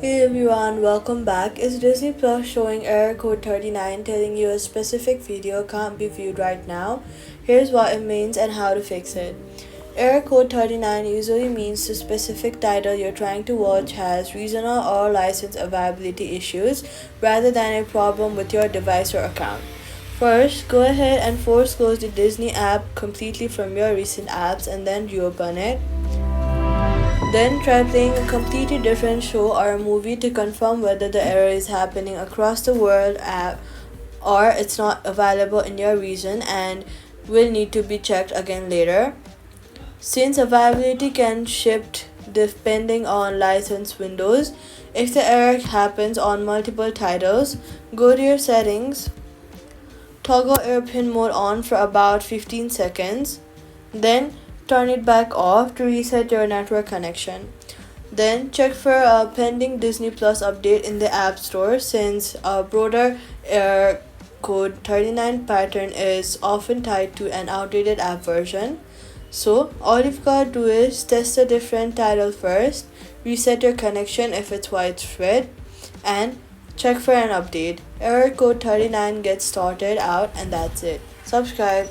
Hey everyone, welcome back. Is Disney Plus showing error code 39 telling you a specific video can't be viewed right now? Here's what it means and how to fix it. Error code 39 usually means the specific title you're trying to watch has regional or license availability issues rather than a problem with your device or account. First, go ahead and force close the Disney app completely from your recent apps and then reopen it. Then try playing a completely different show or a movie to confirm whether the error is happening across the world app or it's not available in your region and will need to be checked again later. Since availability can shift depending on license windows, if the error happens on multiple titles, go to your settings, toggle airplane mode on for about 15 seconds, then turn it back off to reset your network connection. Then check for a pending Disney Plus update in the App Store since a broader error code 39 pattern is often tied to an outdated app version. So, all you've got to do is test a different title first, reset your connection if it's widespread, and check for an update. Error code 39 gets sorted out, and that's it. Subscribe.